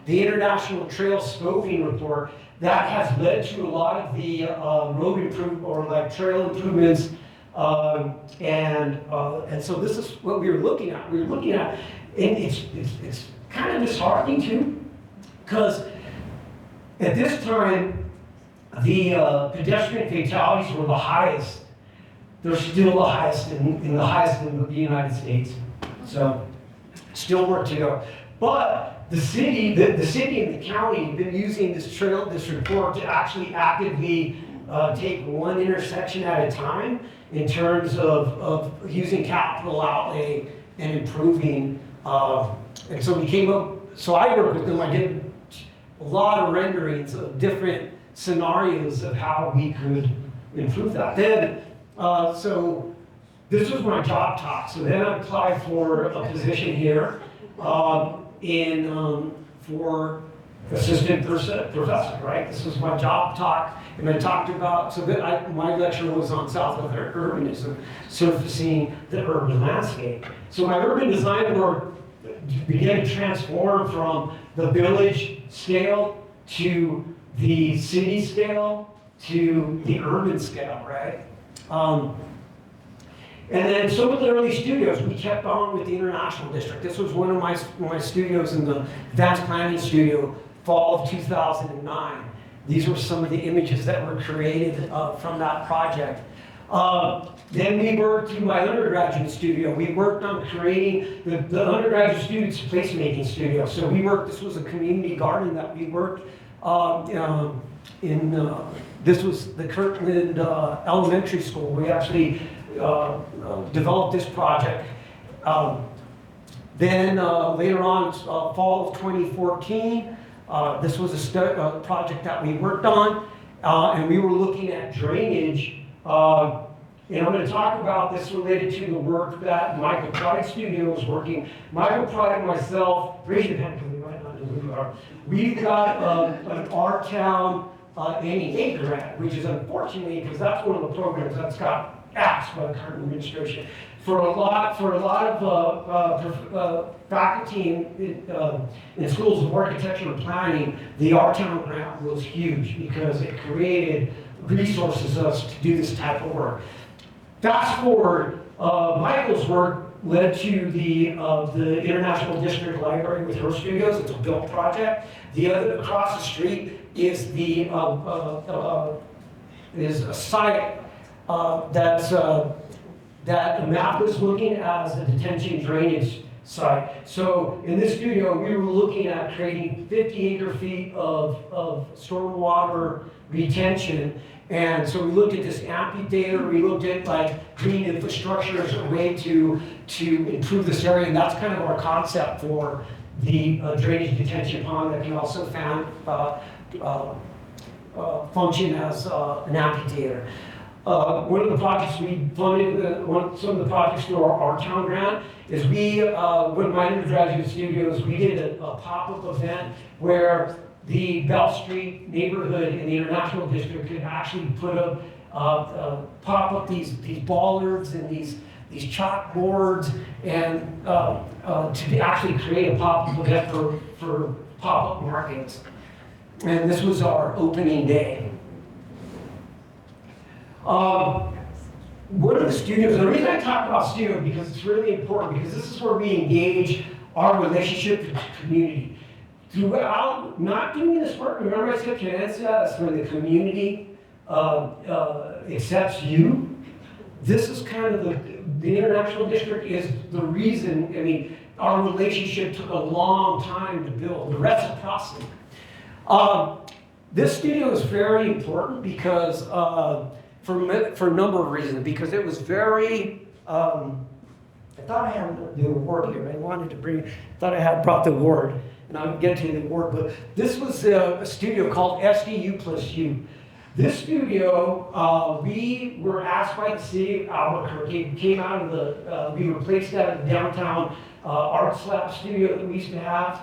International Trail Scoping Report that has led to a lot of the road improvement or like trail improvements, and so this is what we were looking at. We were looking at, and it's kind of disheartening too, because at this time the pedestrian fatalities were the highest. They're still the highest in the United States. So still work to go, but. The city and the county have been using this report to actually actively take one intersection at a time in terms of using capital outlay and improving. And so we came up, so I worked with them, I did a lot of renderings of different scenarios of how we could improve that. Then, so this was my job talk. So then I applied for a position here. For assistant professor, right? This was my job talk, and I talked about, so that my lecture was on South urbanism, surfacing the urban landscape. So my urban design work began to transform from the village scale to the city scale to the urban scale, right? And then some of the early studios, we kept on with the International District. This was one of my studios in the Advanced Planning Studio, fall of 2009. These were some of the images that were created from that project. Then we worked in my undergraduate studio. We worked on creating the undergraduate students' placemaking studio. So we worked, this was a community garden that we worked this was the Kirtland Elementary School. We actually developed this project. Then later on, fall of 2014, this was a project that we worked on, and we were looking at drainage. And I'm going to talk about this related to the work that Michael Pride Studio is working. Michael Pride and myself, raise your hand because we might not know who you are. We got an Our Town NEA grant, which is unfortunately, because that's one of the programs that's got asked by the current administration. For a lot of faculty in schools of architecture and planning, the Our Town grant was huge because it created resources us to do this type of work. Fast forward, Michael's work led to the International District Library with her studios. It's a built project. The other across the street is is a site that map is looking as a detention drainage site. So in this studio, we were looking at creating 50 acre-feet of stormwater retention. And so we looked at this amphitheater, we looked at like green infrastructure as a way to improve this area, and that's kind of our concept for the drainage detention pond that can also function as an amphitheater. One of the projects we funded, some of the projects through our town grant, is one of my undergraduate studios, we did a pop-up event where the Bell Street neighborhood in the International District could actually put up, pop up these bollards and these chalkboards, and to actually create a pop-up event for pop-up markets. And this was our opening day. One of the studios, and the reason I talk about studio because it's really important, because this is where we engage our relationship to the community. Throughout not doing this work, remember I said Querencia, that's where the community accepts you. This is kind of the International District is the reason, I mean, our relationship took a long time to build, the reciprocity. This studio is very important because, for a number of reasons, because it was very, I thought I had the award here, thought I had brought the award. And I'll get to the award, but this was a studio called SDU+U. This studio, we were asked by the city of Albuquerque, came out of we were placed at a downtown Arts Lab studio that we used to have,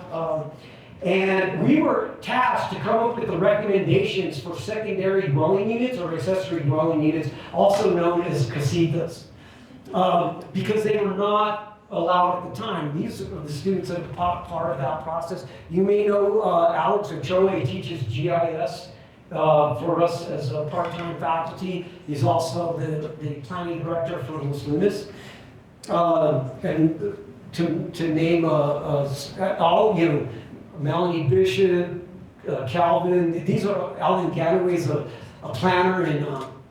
and we were tasked to come up with the recommendations for secondary dwelling units or accessory dwelling units, also known as casitas, because they were not allowed at the time. These are the students that are part of that process. You may know Alex Ochoa, he teaches GIS for us as a part-time faculty. He's also the planning director for Los Lunas. And to name all, Melanie Bishop, Calvin, these are, Alan Gadaway's a planner in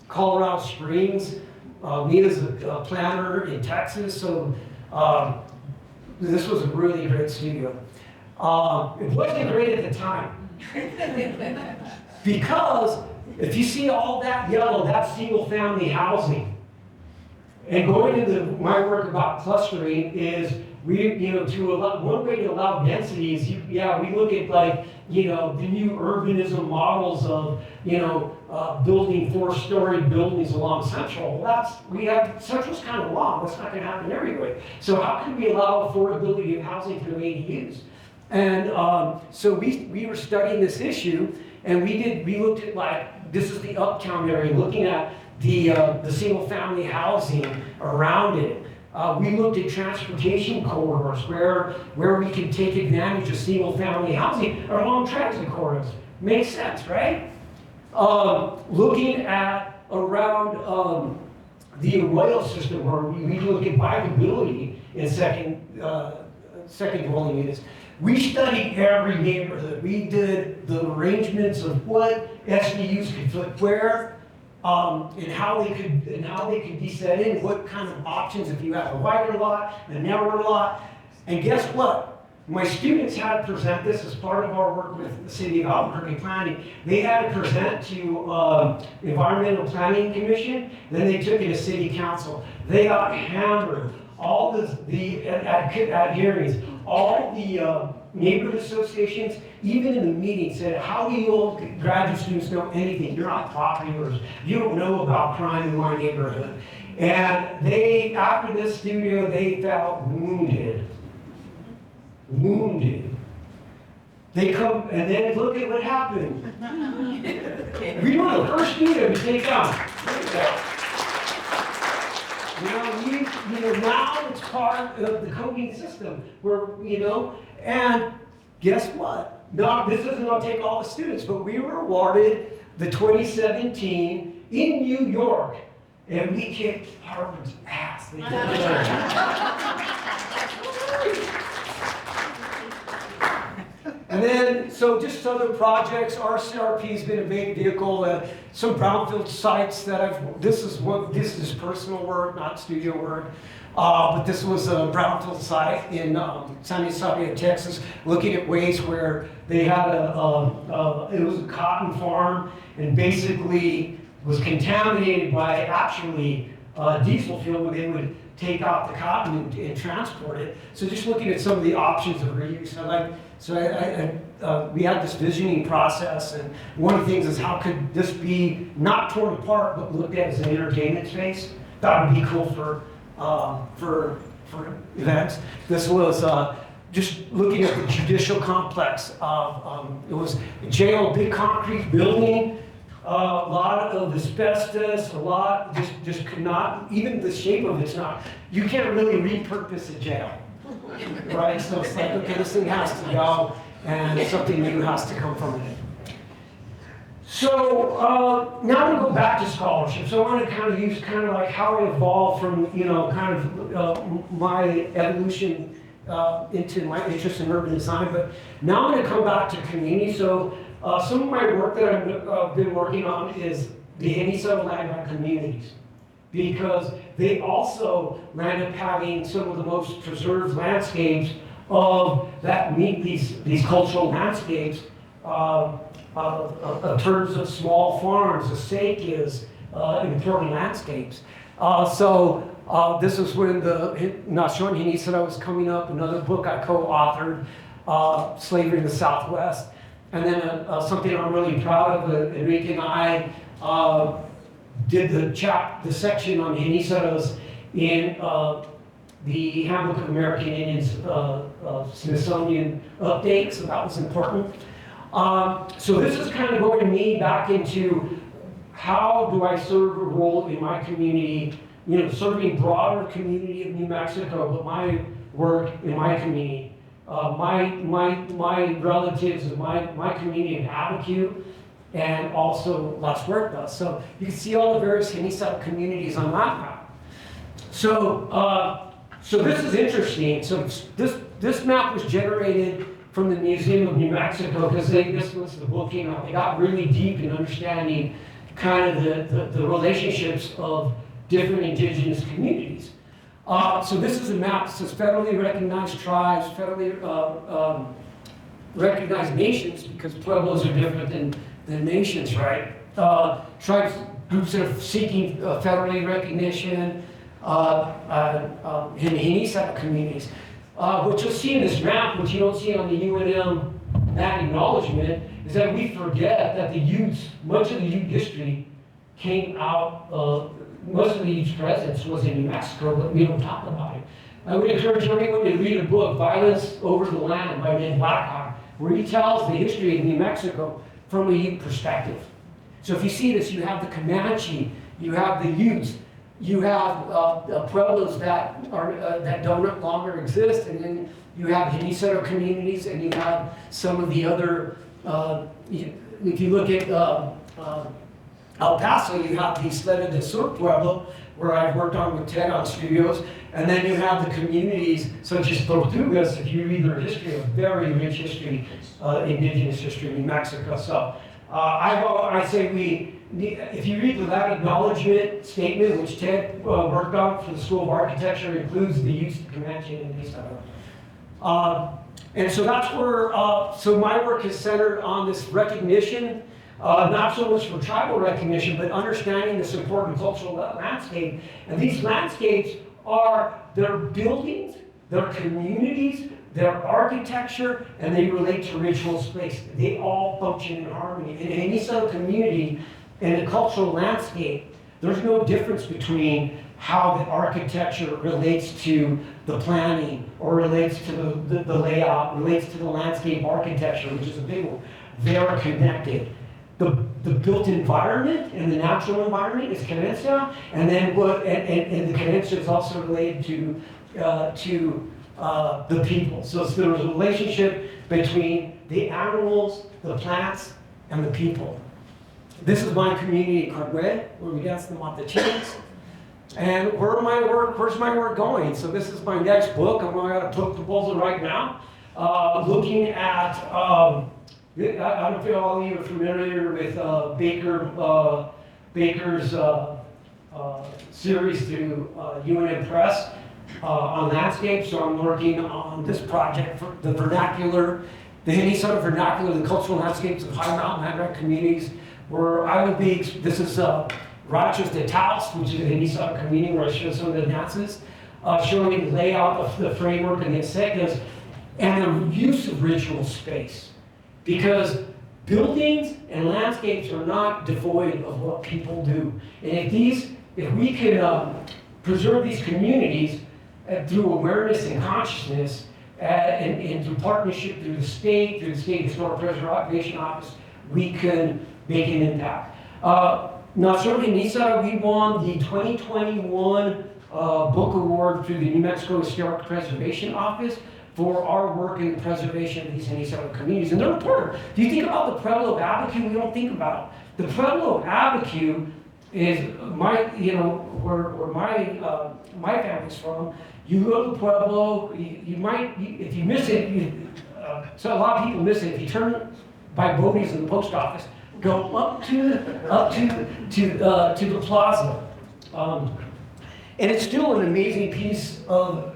Colorado Springs. Nina's a planner in Texas, so this was a really great studio. It wasn't great at the time. Because if you see all that yellow, that's single family housing. And going into my work about clustering is, one way to allow densities, we look at like, the new urbanism models of, building 4-story buildings along Central. Central's kind of long, that's not gonna happen everywhere. So how can we allow affordability of housing through ADUs? And so we were studying this issue, and we looked at, like, this is the uptown area, looking at the single family housing around it. We looked at transportation corridors where we could take advantage of single family housing along transit corridors. Makes sense, right? Looking at around the Arroyo system, where we look at viability in second dwelling units. We studied every neighborhood. We did the arrangements of what SDUs could fit where, and how they could be set in, what kind of options if you have a wider lot, a narrower lot. And guess what? My students had to present this as part of our work with the City of Albuquerque Planning. They had to present to Environmental Planning Commission, then they took it to City Council. They got hammered. All at hearings, all the neighborhood associations, even in the meeting, said, how do you graduate students know anything? You're not property owners. You don't know about crime in my neighborhood. And they, after this studio, they felt wounded. They come, and then look at what happened. We were the first studio to take down. Now it's part of the coding system where, and guess what? No, this isn't going to take all the students, but we were awarded the 2017 in New York, and we kicked Harvard's ass. And then, so just other projects, RCRP's been a big vehicle, some brownfield sites that this is personal work, not studio work. But this was a brownfield site in San Isabel, Texas, looking at ways where they had it was a cotton farm and basically was contaminated by actually diesel fuel where they would take out the cotton and transport it. So just looking at some of the options of reuse. We had this visioning process, and one of the things is how could this be not torn apart but looked at as an entertainment space? That would be cool for events. This was just looking at the judicial complex. It was a jail, big concrete building, a lot of asbestos, just could not, even the shape of it's not, you can't really repurpose a jail, right? So it's like, okay, this thing has to go, and something new has to come from it. So now to go back to scholarship. So I want to kind of use like how I evolved from, my evolution into my interest in urban design. But now I'm going to come back to community. So some of my work that I've been working on is the Hinisaro land grant communities, because they also land up having some of the most preserved landscapes of that meet these cultural landscapes. In terms of small farms, acequias, important landscapes. This is when the Nacion Hinisara was coming up, another book I co-authored, Slavery in the Southwest. And then something I'm really proud of, Enrique and I did the section on Hinisaras in the Handbook of American Indians Smithsonian update, so that was important. So this is kind of going me back into how do I serve a role in my community, serving broader community of New Mexico, but my work in my community. My relatives of my community in Abiquiu and also Las Huertas. So you can see all the various Hinisara communities on that map. So this is interesting. So this map was generated from the Museum of New Mexico, because this was the booking. They got really deep in understanding kind of the relationships of different indigenous communities. So this is a map that says federally recognized tribes, federally recognized nations, because pueblos are different than nations, right? Tribes, groups that are seeking federally recognition, in Hinisara communities. What you'll see in this map, which you don't see on the UNM map acknowledgement, is that we forget that the Utes, much of the Ute history came out, most of the Utes' presence was in New Mexico, but we don't talk about it. I would encourage everyone to read a book, Violence Over the Land by Ned Blackhawk, where he tells the history of New Mexico from a Ute perspective. So if you see this, you have the Comanche, you have the Utes, you have pueblos that don't longer exist, and then you have Hinisero communities, and you have some of the other, if you look at El Paso, you have the Sleda de Sur Pueblo, where I've worked on with Ted on studios, and then you have the communities such as Tortugas. If you read their history, a very rich history, indigenous history in New Mexico. So I say if you read that acknowledgement statement, which Ted worked on for the School of Architecture, includes the use of Comanche and these and so that's where, so my work is centered on this recognition, not so much for tribal recognition, but understanding this important cultural landscape. And these landscapes are their buildings, their communities, their architecture, and they relate to ritual space. They all function in harmony. In any sort of community, in a cultural landscape, there's no difference between how the architecture relates to the planning, or relates to the layout, relates to the landscape architecture, which is a big one. They are connected. The built environment and the natural environment is Querencia, and then and the Querencia is also related to the people. So there's a relationship between the animals, the plants, and the people. This is my community in Querencia, where we dance the Matachines. And where's my work going? So this is my next book. I'm going to book proposal right now, looking at, I don't know if all of you are familiar with Baker's series through UNM Press on landscape. So I'm working on this project for the vernacular, the Hinisero vernacular, the cultural landscapes of high mountain land communities, where I will be, this is Rachas de Taos, which is a Hinisero community where I show some of the dances, showing the layout of the framework and the acequias, and the use of ritual space. Because buildings and landscapes are not devoid of what people do. And if we can preserve these communities through awareness and consciousness, and through partnership through the state Historic Preservation Office, we can make an impact. Now, certainly NISA, we won the 2021 book award through the New Mexico Historic Preservation Office for our work in the preservation of these Hinisero communities. And they're important. If you think about the Pueblo of Abiquiu, we don't think about it. The Pueblo of Abiquiu is where my family's from. You go to the Pueblo, you might, if you miss it, so a lot of people miss it. If you turn by Bodie's in the post office, go up to the plaza. And it's still an amazing piece of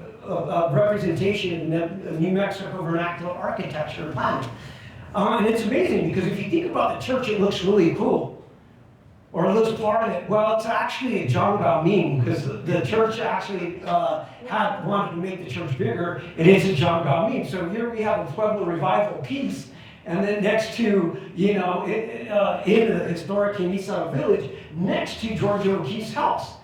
representation of New Mexico vernacular architecture and planning. And it's amazing because if you think about the church, it looks really cool. Or it looks part of it. Well, it's actually a John Galmin, because the church actually wanted to make the church bigger. It is a John Galmin. So here we have a Pueblo revival piece. And then next to, in the historic Hinisero village, next to George O'Keefe's house.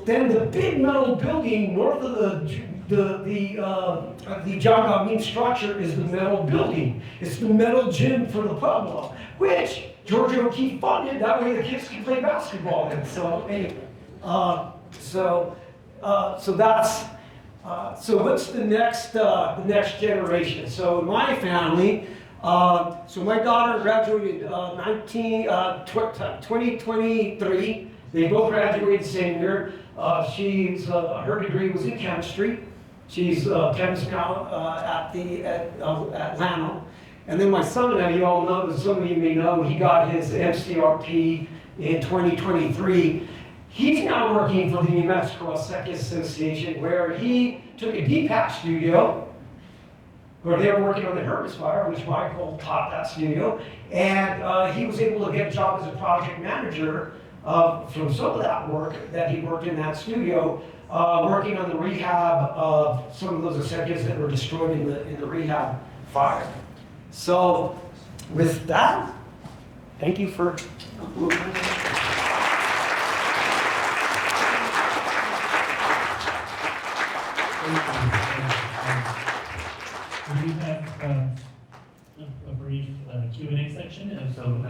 Then the big metal building north of the John Galmin structure is the metal building. It's the metal gym for the Pueblo, which George O'Keefe funded. That way the kids can play basketball in. So anyway, so that's so what's the next generation? So my family. So my daughter graduated 2023. They both graduated the same year. Her degree was in chemistry. She's a chemist now at Llano. And then my son, now you all know, some of you may know, he got his MCRP in 2023. He's now working for the New Mexico Acequia Association, where he took a DPAC studio, where they were working on the Hermes fire, which Michael taught that studio, and he was able to get a job as a project manager from some of that work that he worked in that studio, working on the rehab of some of those acequias that were destroyed in the rehab fire. So, with that, thank you for. We do have a brief Q&A section, and so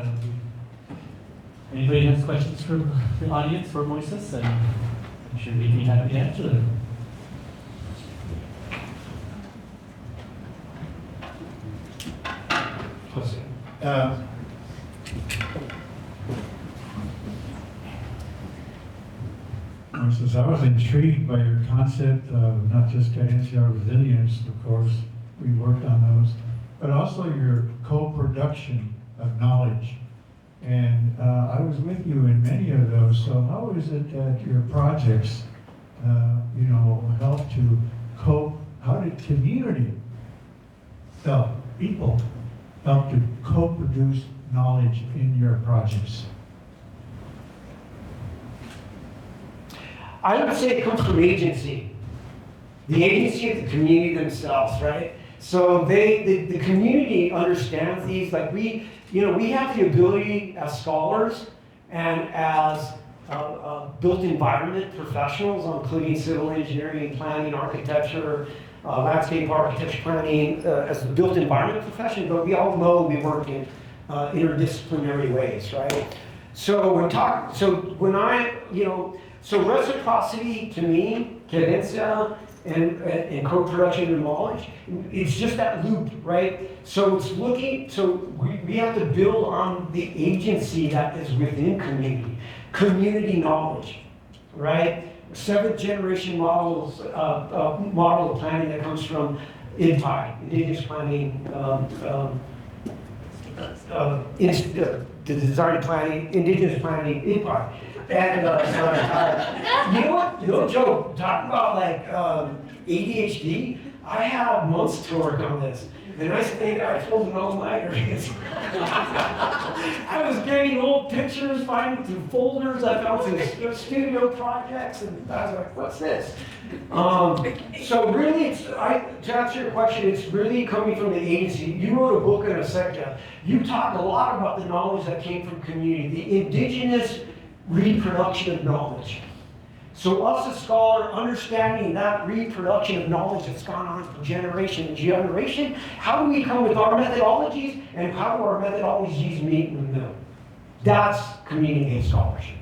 anybody has questions from the audience for Moises, and I'm sure he'd be happy to answer them. Moises, I was intrigued by your concept of not just Querencia resilience, of course, we worked on those, but also your co-production of knowledge. And I was with you in many of those, so how is it that your projects, help to how did community people help to co-produce knowledge in your projects? I would say it comes from agency. The agency of the community themselves, right? So the community understands these, like we have the ability as scholars and as built environment professionals, including civil engineering, planning, architecture, landscape architecture planning, as the built environment profession, but we all know we work in interdisciplinary ways, right? So so reciprocity to me, Querencia, and co-production of knowledge, it's just that loop, right? So we have to build on the agency that is within community knowledge, right? Seventh generation model of planning that comes from INPI, Indigenous Planning, the design planning, Indigenous planning, INPI. And no joke, talking about like ADHD, I have months to work on this. And I told an all-nighter. I was getting old pictures, finding through folders, I found some studio projects, and I was like, what's this? So really, to answer your question, it's really coming from the agency. You wrote a book on acequia. You talk a lot about the knowledge that came from community, the indigenous reproduction of knowledge. So us as scholars, understanding that reproduction of knowledge that's gone on from generation to generation, how do we come with our methodologies, and how do our methodologies meet in the middle? That's community-based scholarship.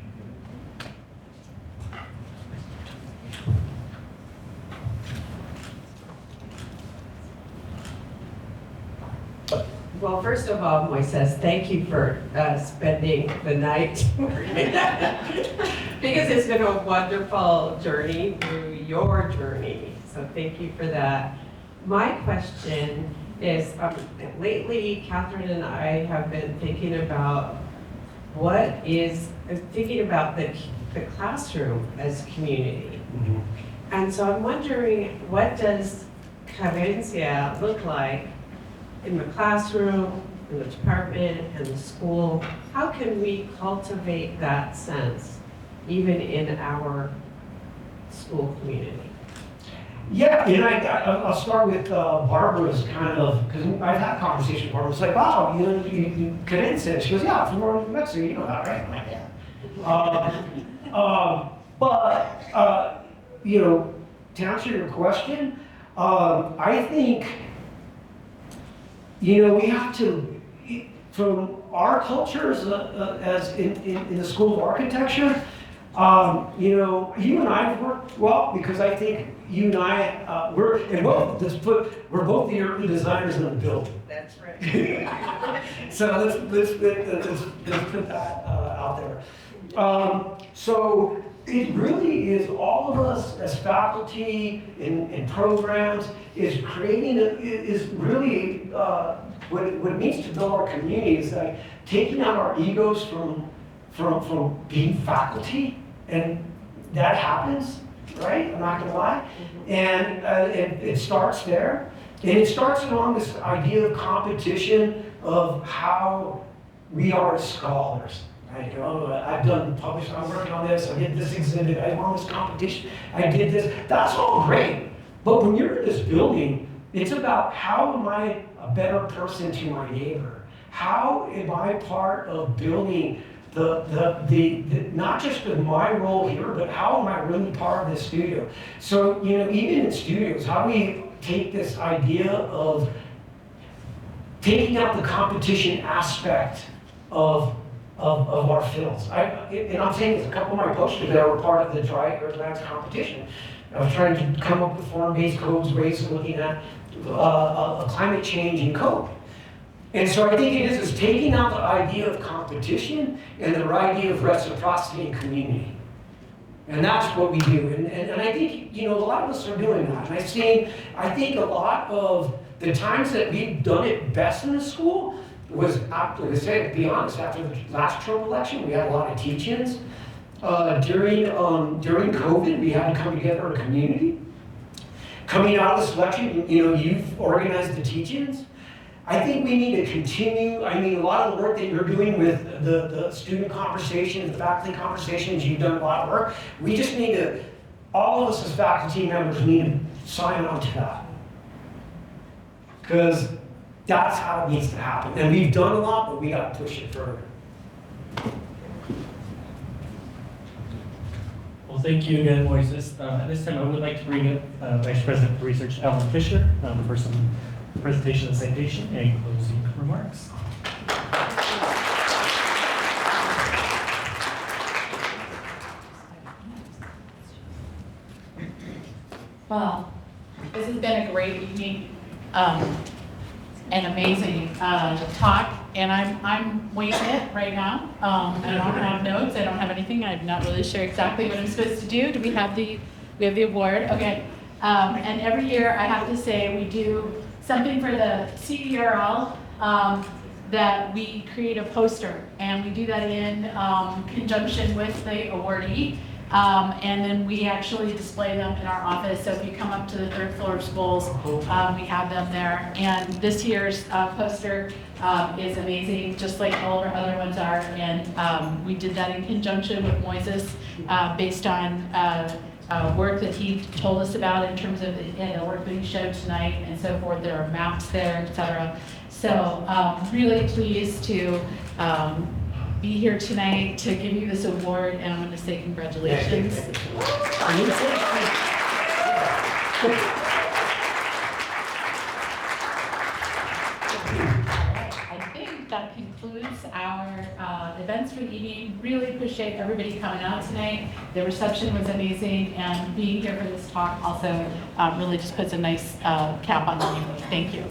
Well, first of all, Moises, thank you for spending the night because it's been a wonderful journey through your journey. So thank you for that. My question is, lately, Catherine and I have been thinking about the classroom as community. Mm-hmm. And so I'm wondering, what does Querencia look like in the classroom, in the department, and the school? How can we cultivate that sense, even in our school community? Yeah, and I'll start with Barbara's kind of, because I've had conversations with Barbara. It's like, wow, you Querencia. She goes, yeah, from Northern New Mexico, you know that, right? I'm like, yeah. But to answer your question, I think, we have to, from our cultures as in the School of Architecture, you and I have worked well because I think you and I, we're both the early designers of the building. That's right. So let's put that out there. So it really is all of us as faculty in programs is creating is really what it means to build our community is like taking out our egos from being faculty, and that happens, right? I'm not gonna lie, and it starts there, and it starts along this idea of competition of how we are as scholars. Right? I've done published, I'm working on this, I did this exhibit, I won this competition, I did this. That's all great. But when you're in this building, it's about how am I a better person to my neighbor? How am I part of building not just in my role here, but how am I really part of the studio? So, you know, even in studios, how do we take this idea of taking out the competition aspect of our films? And I'm saying this, a couple of my posters that were part of the Dry competition. I was trying to come up with form-based codes, ways of looking at a climate change in code. And so I think it is taking out the idea of competition and the idea of reciprocity and community. And that's what we do. And I think, you know, a lot of us are doing that. And I think a lot of the times that we've done it best in the school was, like I said, to be honest, after the last Trump election, we had a lot of teach-ins. During COVID, we had to come together in a community. Coming out of this election, you know, you've organized the teach-ins. I think we need to continue, I mean, a lot of the work that you're doing with the student conversations, the faculty conversations, you've done a lot of work. We just need to, all of us as faculty members need to sign on to that. Because that's how it needs to happen. And we've done a lot, but we got to push it further. Well, thank you again, Moises. At this time, I would like to bring up Vice President for Research, Alan Fisher, for some presentation of citation and closing remarks. Well, this has been a great evening, and amazing talk, and I'm winging it right now. I don't have notes, I don't have anything, I'm not really sure exactly what I'm supposed to do. Do we have the award? Okay. And every year, I have to say, we do something for the CERL, that we create a poster, and we do that in conjunction with the awardee. And then we actually display them in our office. So if you come up to the 3rd floor of schools, we have them there. And this year's poster is amazing, just like all of our other ones are. And we did that in conjunction with Moises, based on work that he told us about in terms of the work that he showed tonight and so forth. There are maps there, etc. So really pleased to be here tonight to give you this award, and I'm going to say congratulations. I think that concludes our events for the evening. Really appreciate everybody coming out tonight. The reception was amazing, and being here for this talk also really just puts a nice cap on the evening. Thank you.